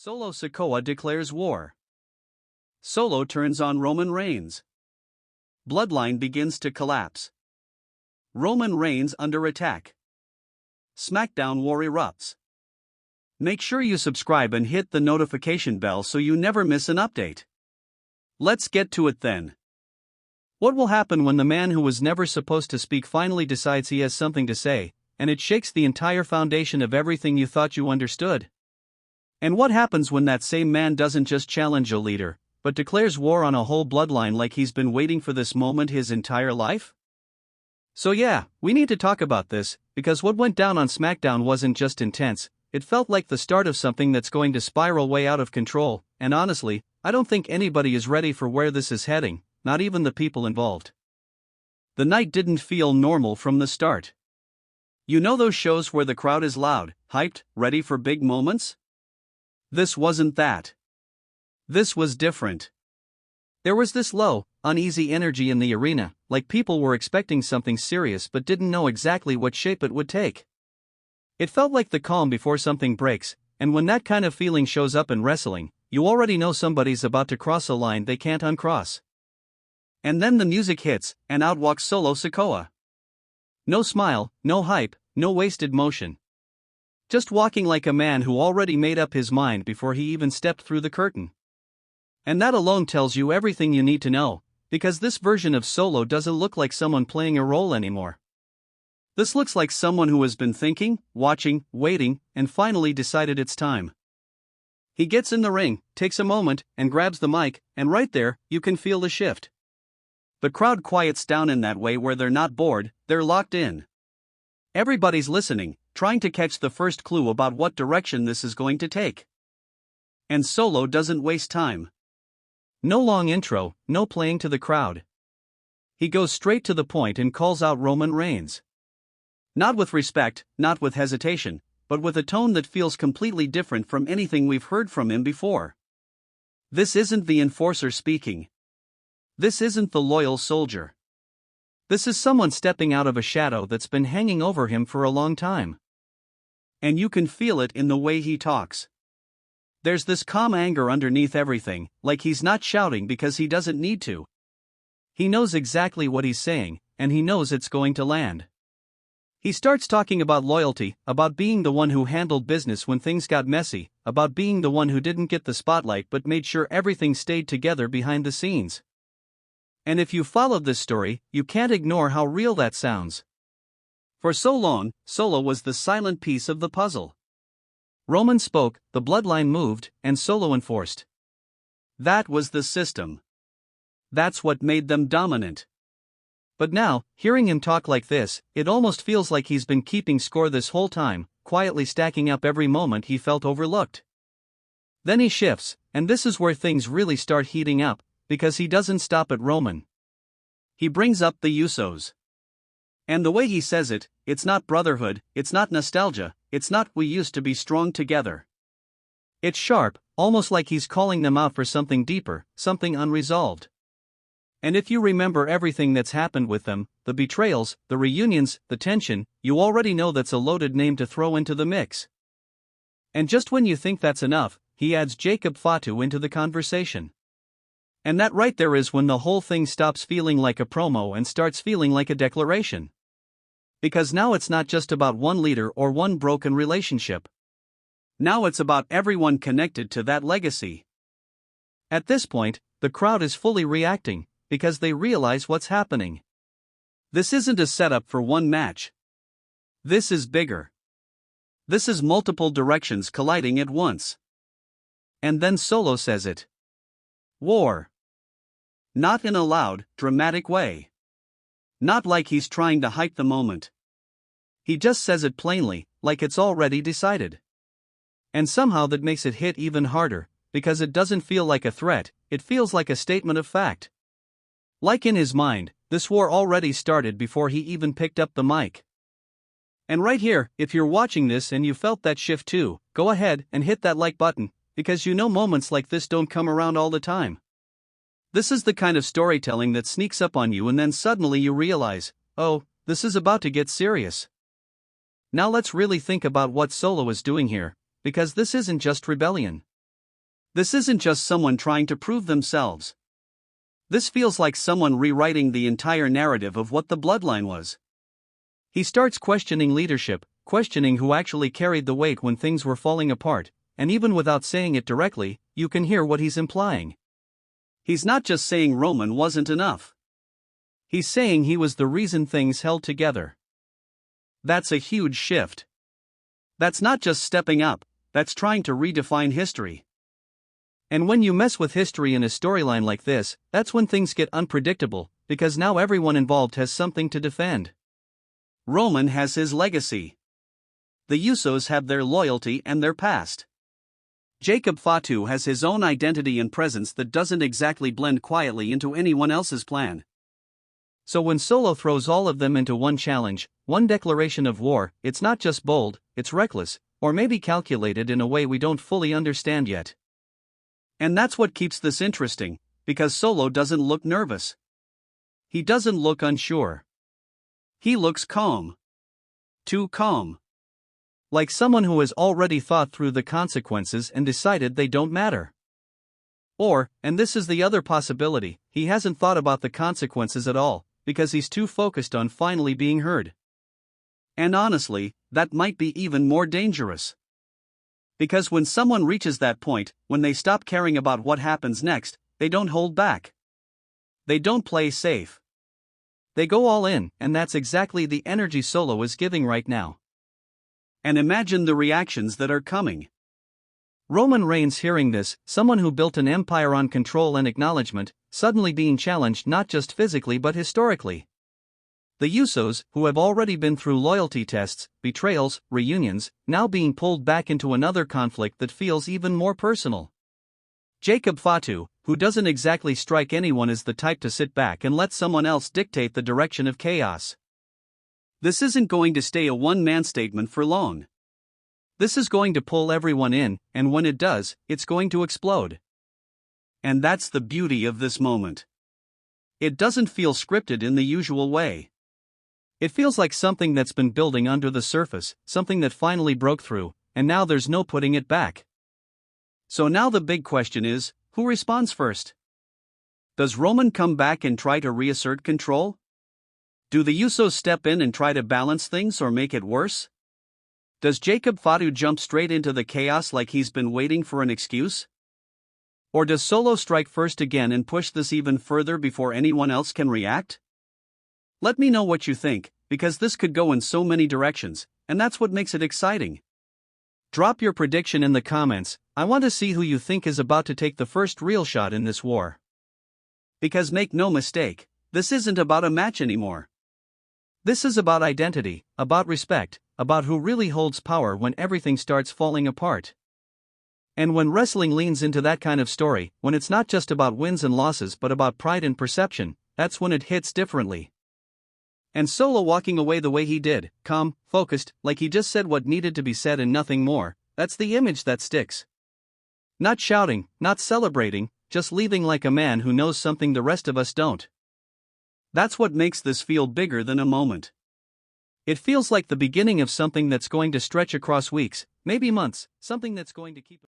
Solo Sikoa declares war. Solo turns on Roman Reigns. Bloodline begins to collapse. Roman Reigns under attack. SmackDown war erupts. Make sure you subscribe and hit the notification bell so you never miss an update. Let's get to it then. What will happen when the man who was never supposed to speak finally decides he has something to say, and it shakes the entire foundation of everything you thought you understood? And what happens when that same man doesn't just challenge a leader, but declares war on a whole bloodline like he's been waiting for this moment his entire life? So yeah, we need to talk about this, because what went down on SmackDown wasn't just intense, it felt like the start of something that's going to spiral way out of control, and honestly, I don't think anybody is ready for where this is heading, not even the people involved. The night didn't feel normal from the start. You know those shows where the crowd is loud, hyped, ready for big moments? This wasn't that. This was different. There was this low, uneasy energy in the arena, like people were expecting something serious but didn't know exactly what shape it would take. It felt like the calm before something breaks, and when that kind of feeling shows up in wrestling, you already know somebody's about to cross a line they can't uncross. And then the music hits, and out walks Solo Sikoa. No smile, no hype, no wasted motion. Just walking like a man who already made up his mind before he even stepped through the curtain. And that alone tells you everything you need to know, because this version of Solo doesn't look like someone playing a role anymore. This looks like someone who has been thinking, watching, waiting, and finally decided it's time. He gets in the ring, takes a moment, and grabs the mic, and right there, you can feel the shift. The crowd quiets down in that way where they're not bored, they're locked in. Everybody's listening, trying to catch the first clue about what direction this is going to take. And Solo doesn't waste time. No long intro, no playing to the crowd. He goes straight to the point and calls out Roman Reigns. Not with respect, not with hesitation, but with a tone that feels completely different from anything we've heard from him before. This isn't the enforcer speaking. This isn't the loyal soldier. This is someone stepping out of a shadow that's been hanging over him for a long time. And you can feel it in the way he talks. There's this calm anger underneath everything, like he's not shouting because he doesn't need to. He knows exactly what he's saying, and he knows it's going to land. He starts talking about loyalty, about being the one who handled business when things got messy, about being the one who didn't get the spotlight but made sure everything stayed together behind the scenes. And if you followed this story, you can't ignore how real that sounds. For so long, Solo was the silent piece of the puzzle. Roman spoke, the bloodline moved, and Solo enforced. That was the system. That's what made them dominant. But now, hearing him talk like this, it almost feels like he's been keeping score this whole time, quietly stacking up every moment he felt overlooked. Then he shifts, and this is where things really start heating up, because he doesn't stop at Roman. He brings up the Usos. And the way he says it, it's not brotherhood, it's not nostalgia, it's not we used to be strong together. It's sharp, almost like he's calling them out for something deeper, something unresolved. And if you remember everything that's happened with them, the betrayals, the reunions, the tension, you already know that's a loaded name to throw into the mix. And just when you think that's enough, he adds Jacob Fatu into the conversation. And that right there is when the whole thing stops feeling like a promo and starts feeling like a declaration. Because now it's not just about one leader or one broken relationship. Now it's about everyone connected to that legacy. At this point, the crowd is fully reacting, because they realize what's happening. This isn't a setup for one match. This is bigger. This is multiple directions colliding at once. And then Solo says it. War. Not in a loud, dramatic way. Not like he's trying to hype the moment. He just says it plainly, like it's already decided. And somehow that makes it hit even harder, because it doesn't feel like a threat, it feels like a statement of fact. Like in his mind, this war already started before he even picked up the mic. And right here, if you're watching this and you felt that shift too, go ahead and hit that like button, because you know moments like this don't come around all the time. This is the kind of storytelling that sneaks up on you and then suddenly you realize, oh, this is about to get serious. Now let's really think about what Solo is doing here, because this isn't just rebellion. This isn't just someone trying to prove themselves. This feels like someone rewriting the entire narrative of what the Bloodline was. He starts questioning leadership, questioning who actually carried the weight when things were falling apart, and even without saying it directly, you can hear what he's implying. He's not just saying Roman wasn't enough. He's saying he was the reason things held together. That's a huge shift. That's not just stepping up, that's trying to redefine history. And when you mess with history in a storyline like this, that's when things get unpredictable, because now everyone involved has something to defend. Roman has his legacy. The Usos have their loyalty and their past. Jacob Fatu has his own identity and presence that doesn't exactly blend quietly into anyone else's plan. So when Solo throws all of them into one challenge, one declaration of war, it's not just bold, it's reckless, or maybe calculated in a way we don't fully understand yet. And that's what keeps this interesting, because Solo doesn't look nervous. He doesn't look unsure. He looks calm. Too calm. Like someone who has already thought through the consequences and decided they don't matter. Or, and this is the other possibility, he hasn't thought about the consequences at all, because he's too focused on finally being heard. And honestly, that might be even more dangerous. Because when someone reaches that point, when they stop caring about what happens next, they don't hold back. They don't play safe. They go all in, and that's exactly the energy Solo is giving right now. And imagine the reactions that are coming. Roman Reigns hearing this, someone who built an empire on control and acknowledgement, suddenly being challenged not just physically but historically. The Usos, who have already been through loyalty tests, betrayals, reunions, now being pulled back into another conflict that feels even more personal. Jacob Fatu, who doesn't exactly strike anyone as the type to sit back and let someone else dictate the direction of chaos. This isn't going to stay a one-man statement for long. This is going to pull everyone in, and when it does, it's going to explode. And that's the beauty of this moment. It doesn't feel scripted in the usual way. It feels like something that's been building under the surface, something that finally broke through, and now there's no putting it back. So now the big question is, who responds first? Does Roman come back and try to reassert control? Do the Usos step in and try to balance things or make it worse? Does Jacob Fatu jump straight into the chaos like he's been waiting for an excuse? Or does Solo strike first again and push this even further before anyone else can react? Let me know what you think, because this could go in so many directions, and that's what makes it exciting. Drop your prediction in the comments. I want to see who you think is about to take the first real shot in this war. Because make no mistake, this isn't about a match anymore. This is about identity, about respect, about who really holds power when everything starts falling apart. And when wrestling leans into that kind of story, when it's not just about wins and losses but about pride and perception, that's when it hits differently. And Solo walking away the way he did, calm, focused, like he just said what needed to be said and nothing more, that's the image that sticks. Not shouting, not celebrating, just leaving like a man who knows something the rest of us don't. That's what makes this feel bigger than a moment. It feels like the beginning of something that's going to stretch across weeks, maybe months, something that's going to keep